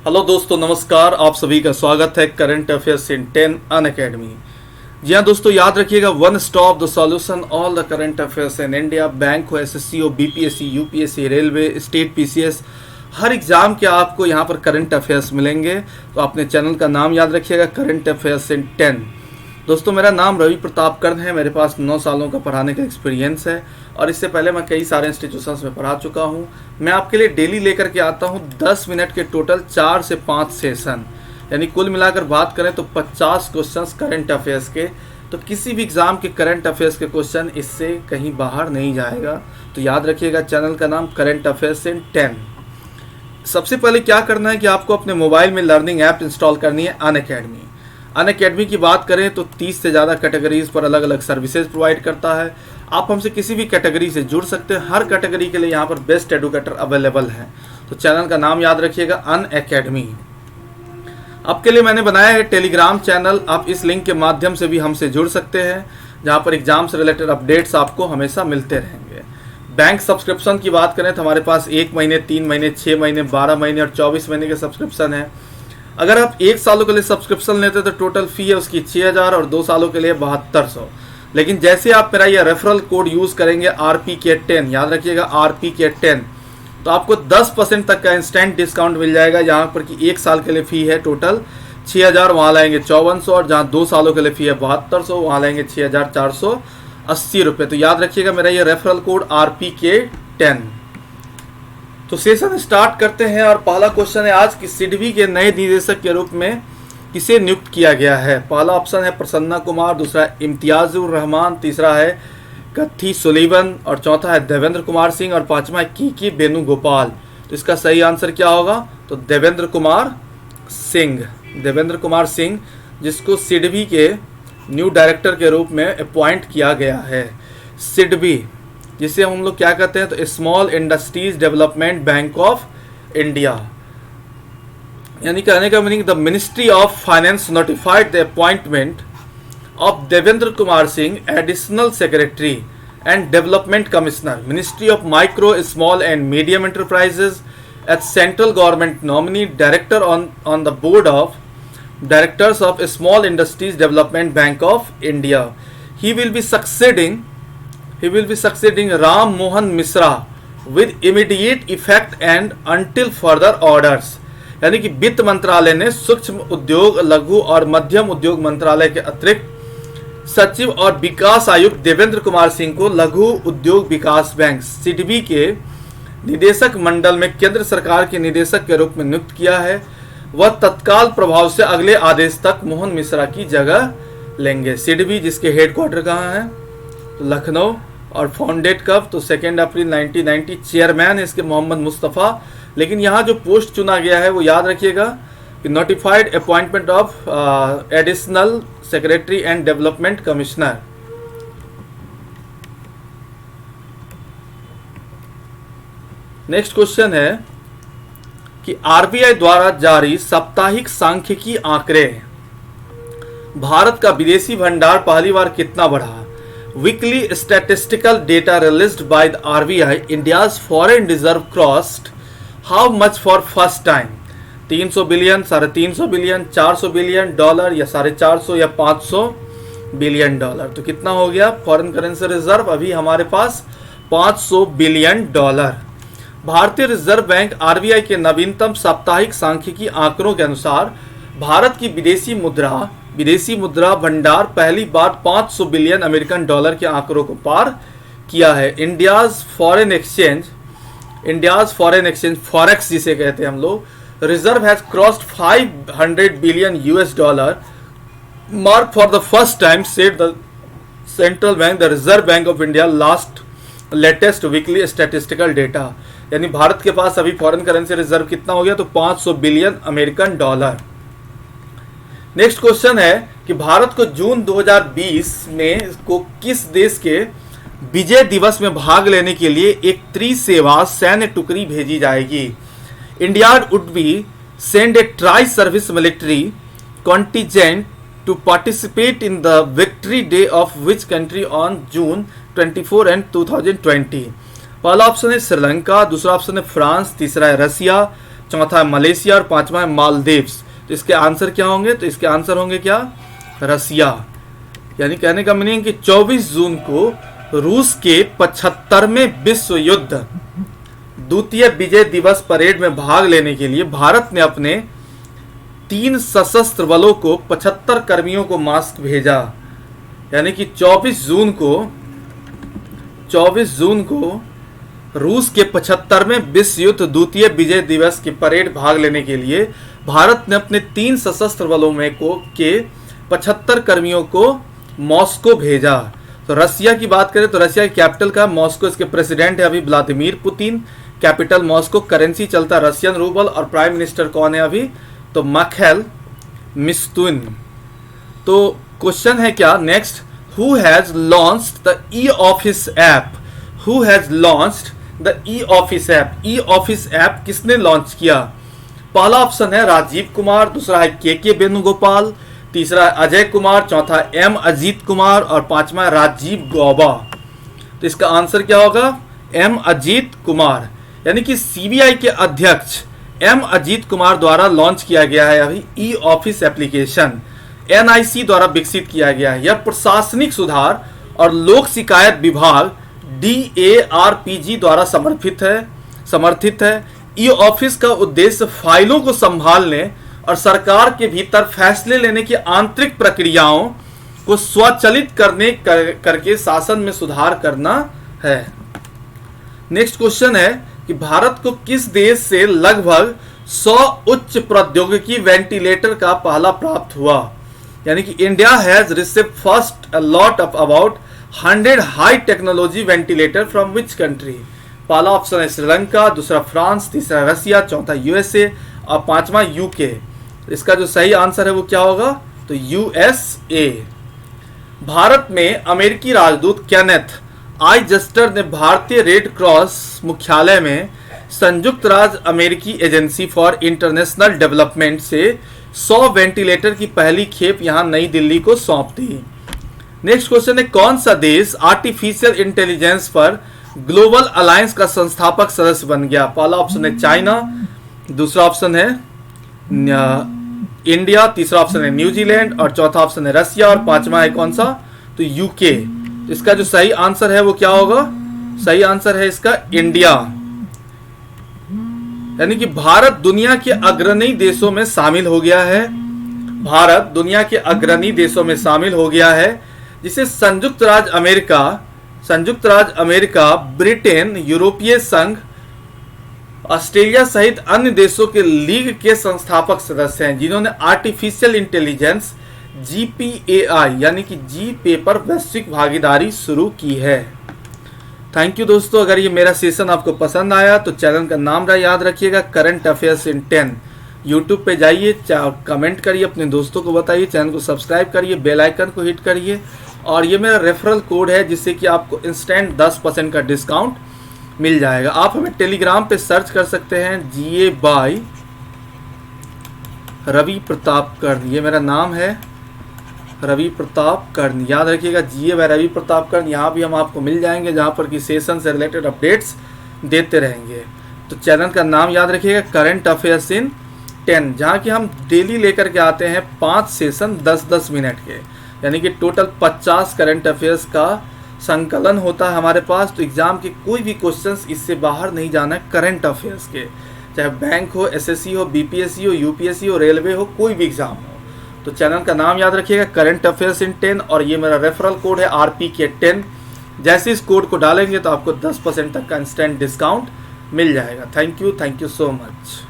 Hello दोस्तों, नमस्कार। आप सभी का स्वागत है करंट अफेयर्स इन 10 अनअकैडमी। जी हाँ दोस्तों, याद रखिएगा, one stop the solution all the current affairs in India. Bank हो, एसएससी हो, BPSC, UPSC, railway, state PCS, हर एग्जाम के आपको यहाँ पर करंट अफेयर्स मिलेंगे। तो अपने चैनल का नाम याद रखिएगा, करंट अफेयर्स इन 10। दोस्तों, मेरा नाम रवि प्रताप कर्ण है। मेरे पास 9 सालों का पढ़ाने का एक्सपीरियंस है और इससे पहले मैं कई सारे इंस्टीट्यूशंस में पढ़ा चुका हूँ। मैं आपके लिए डेली लेकर के आता हूँ 10 मिनट के टोटल 4 से 5 सेशन, यानी कुल मिलाकर बात करें तो 50 क्वेश्चंस करंट अफेयर्स के। तो किसी भी एग्जाम के करंट अफेयर्स के क्वेश्चन इससे कहीं बाहर नहीं जाएगा। तो याद रखिएगा, चैनल का नाम करंट अफेयर्स इन 10। सबसे पहले क्या करना है कि आपको अपने मोबाइल में लर्निंग ऐप इंस्टॉल करनी है, अनअकैडमी। अनअकैडमी की बात करें तो 30 से ज़्यादा कैटेगरीज पर अलग अलग सर्विसेज प्रोवाइड करता है। आप हमसे किसी भी कैटेगरी से जुड़ सकते हैं। हर कैटेगरी के लिए यहाँ पर बेस्ट एडुकेटर अवेलेबल है। तो चैनल का नाम याद रखिएगा, अनअकैडमी। आपके लिए मैंने बनाया है टेलीग्राम चैनल। आप इस लिंक के माध्यम से भी हमसे जुड़ सकते हैं, जहाँ पर एग्जाम से रिलेटेड अपडेट्स आपको हमेशा मिलते रहेंगे। बैंक सब्सक्रिप्शन की बात करें तो हमारे पास 1 महीने, 3 महीने, 6 महीने, 12 महीने और 24 महीने के सब्सक्रिप्शन है। अगर आप 1 सालों के लिए सब्सक्रिप्शन लेते हैं तो टोटल फी है उसकी 6000 और 2 सालों के लिए 7200। लेकिन जैसे आप मेरा ये रेफरल कोड यूज़ करेंगे RPK10, याद रखिएगा RPK10, तो आपको 10% तक का इंस्टेंट डिस्काउंट मिल जाएगा। यहाँ पर कि 1 साल के लिए फ़ी है टोटल 6000, वहाँ लाएंगे 5400, और जहाँ 2 सालों के लिए फ़ी है 7200, वहाँ लाएंगे 6480 रुपये। तो याद रखिएगा मेरा ये रेफरल कोड RPK10। तो सेशन स्टार्ट करते हैं और पहला क्वेश्चन है आज कि सिडबी के नए निदेशक के रूप में किसे नियुक्त किया गया है। पहला ऑप्शन है प्रसन्ना कुमार, दूसरा इम्तियाजुर रहमान, तीसरा है कत्थी सुलीवन और चौथा है देवेंद्र कुमार सिंह और पांचवा है की वेणुगोपाल। तो इसका सही आंसर क्या होगा? तो देवेंद्र कुमार सिंह। देवेंद्र कुमार सिंह, जिसको सिडबी के न्यू डायरेक्टर के रूप में अपॉइंट किया गया है। सिडबी, जिसे हम लोग क्या कहते हैं, तो Small Industries Development Bank of India, यानी कहने का meaning, the Ministry of Finance notified the appointment of Devendra Kumar Singh additional secretary and development commissioner, Ministry of Micro Small and Medium Enterprises at central government nominee director on the board of directors of Small Industries Development Bank of India. He will be succeeding Ram Mohan Mishra with immediate effect and until further orders। यानी कि वित्त मंत्रालय ने सूक्ष्म उद्योग, लघु और मध्यम उद्योग मंत्रालय के अतिरिक्त सचिव और विकास आयुक्त देवेंद्र कुमार सिंह को लघु उद्योग विकास बैंक सिडबी के निदेशक मंडल में केंद्र सरकार के निदेशक के रूप में नियुक्त किया है। वह तत्काल प्रभाव से अगले आदेश तक मोहन मिश्रा की जगह लेंगे। सिडबी, जिसके हेडक्वार्टर कहाँ है? लखनऊ, और फाउंडेड कब? तो 2 अप्रैल 1990। चेयरमैन इसके मोहम्मद मुस्तफ़ा। लेकिन यहाँ जो पोस्ट चुना गया है वो याद रखिएगा कि notified appointment of additional secretary and development commissioner. Next question है कि आरबीआई द्वारा जारी साप्ताहिक सांख्यिकी आंकड़े, भारत का विदेशी भंडार पहली बार कितना बढ़ा? Weekly statistical data released by the RBI, India's foreign reserve crossed how much for first time? 300 billion, 350 billion, 400 billion dollar, या 450 या 500 बिलियन डॉलर। तो कितना हो गया फॉरेन करेंसी रिजर्व? अभी हमारे पास 500 बिलियन डॉलर। भारतीय रिजर्व बैंक आरबीआई के नवीनतम साप्ताहिक सांख्यिकी आंकड़ों के अनुसार भारत की विदेशी मुद्रा भंडार पहली बार 500 बिलियन अमेरिकन डॉलर के आंकड़ों को पार किया है। इंडियाज फॉरेन एक्सचेंज फॉरेक्स जिसे कहते हैं हम लोग, reserve has crossed 500 billion US dollar mark for the first time, said the central bank, the reserve bank of India latest weekly statistical data. यानी भारत के पास अभी फॉरेन करेंसी रिजर्व कितना हो गया? तो 500 billion American dollar. Next question है कि भारत को जून 2020 में को किस देश के विजय दिवस में भाग लेने के लिए एक त्रिसेवा सैन्य टुकड़ी भेजी जाएगी? India would be send a tri service military contingent to participate in the victory day of which country on June 24 and 2020? पहला ऑप्शन है श्रीलंका, दूसरा ऑप्शन है फ्रांस, तीसरा है रसिया, चौथा है मलेशिया और पांचवा है मालदीव्स। तो इसके आंसर क्या होंगे? तो इसके आंसर होंगे क्या? रसिया। यानी कहने का मीनिंग कि 24 जून को रूस के 75वें विश्व युद्ध द्वितीय विजय दिवस परेड में भाग लेने के लिए भारत ने अपने 3 सशस्त्र बलों को 75 कर्मियों को मास्क भेजा। यानी कि 24 जून को रूस के 75वें विश्व युद्ध द्वितीय विजय दिवस की परेड भाग लेने के लिए भारत ने अपने 3 सशस्त्र बलों में के 75 कर्मियों को मॉस्को भेजा। तो रसिया की बात करें तो रसिया की कैपिटल का मॉस्को, इसके प्रेसिडेंट है अभी Vladimir Putin, capital Moscow, currency चलता रशियन रूबल और प्राइम मिनिस्टर कौन है अभी? तो मिखाइल मिशुस्तिन। तो क्वेश्चन है क्या next? Who has launched the e office app? Who has launched the e office app? E office app किसने लॉन्च किया? पहला ऑप्शन है राजीव कुमार, दूसरा है के वेणुगोपाल, तीसरा है अजय कुमार, चौथा एम अजीत कुमार और पांचवा है राजीव गौबा। तो इसका आंसर क्या होगा? एम अजीत कुमार। यानी कि सीबीआई के अध्यक्ष एम अजीत कुमार द्वारा लॉन्च किया गया है अभी ई ऑफिस एप्लीकेशन, एनआईसी द्वारा विकसित किया गया है। यह प्रशासनिक सुधार और लोक शिकायत विभाग DARPG द्वारा समर्थित है। ई ऑफिस का उद्देश्य फाइलों को संभालने और सरकार के भीतर फैसले लेने की आंतरिक प्रक्रियाओं को स्वचालित करके शासन में सुधार करना है। नेक्स्ट क्वेश्चन है कि भारत को किस देश से लगभग 100 उच्च प्रौद्योगिकी वेंटिलेटर का पहला प्राप्त हुआ? यानी कि India has received first a lot of about 100 high technology ventilator from which country? पहला ऑप्शन है श्रीलंका, दूसरा फ्रांस, तीसरा रसिया, चौथा USA और पांचवा UK। इसका जो सही आंसर है वो क्या होगा? तो USA। भारत में अमेरिकी राजदूत केनेथ आई जस्टर ने भारतीय रेड क्रॉस मुख्यालय में संयुक्त राज्य अमेरिकी एजेंसी फॉर इंटरनेशनल डेवलपमेंट से 100 वेंटिलेटर की पहली खेप यहां नई दिल्ली को सौंप दी। नेक्स्ट क्वेश्चन है कौन सा देश आर्टिफिशियल इंटेलिजेंस पर ग्लोबल अलायंस का संस्थापक सदस्य बन गया? पहला ऑप्शन है चाइना, दूसरा ऑप्शन है इंडिया, तीसरा ऑप्शन है न्यूजीलैंड और चौथा ऑप्शन है रसिया और पांचवा है कौन सा? तो UK। तो इसका जो सही आंसर है वो क्या होगा? सही आंसर है इसका इंडिया। यानी कि भारत दुनिया के अग्रणी देशों में शामिल हो गया है। भारत दुनिया के अग्रणी देशों में शामिल हो गया है जिसे संयुक्त राज्य अमेरिका, ब्रिटेन, यूरोपीय संघ, ऑस्ट्रेलिया सहित अन्य देशों के लीग के संस्थापक सदस्य हैं जिन्होंने आर्टिफिशियल इंटेलिजेंस GPAI यानी कि G पर वैश्विक भागीदारी शुरू की है। थैंक यू दोस्तों। अगर ये मेरा सेशन आपको पसंद आया तो चैनल का नाम याद रखिएगा, करंट अफेयर्स इन 10। यूट्यूब पे जाइए, कमेंट करिए, अपने दोस्तों को बताइए, चैनल को सब्सक्राइब करिए, बेल आइकन को हिट करिए और ये मेरा रेफरल कोड है जिससे कि आपको इंस्टेंट 10% का डिस्काउंट मिल जाएगा। आप हमें टेलीग्राम पे सर्च कर सकते हैं GA बाय रवि प्रताप कर्ण, ये मेरा नाम है रवि प्रताप कर्ण। याद रखिएगा GA बाय रवि प्रताप कर्ण। यहाँ भी हम आपको मिल जाएंगे जहाँ पर कि सेशन से रिलेटेड अपडेट्स देते रहेंगे। तो चैनल का नाम याद रखिएगा करंट अफेयर्स इन 10, जहाँ की हम डेली लेकर के आते हैं 5 सेशन 10-10 मिनट के, यानी कि टोटल 50 करंट अफेयर्स का संकलन होता है हमारे पास। तो एग्जाम के कोई भी क्वेश्चंस इससे बाहर नहीं जाना है करंट अफेयर्स के, चाहे बैंक हो, SSC हो, BPSC हो, UPSC हो, रेलवे हो, कोई भी एग्जाम हो। तो चैनल का नाम याद रखिएगा करंट अफेयर्स इन 10 और ये मेरा रेफरल कोड है RPK10। जैसे इस कोड को डालेंगे तो आपको 10% तक का इंस्टेंट डिस्काउंट मिल जाएगा। Thank you so much.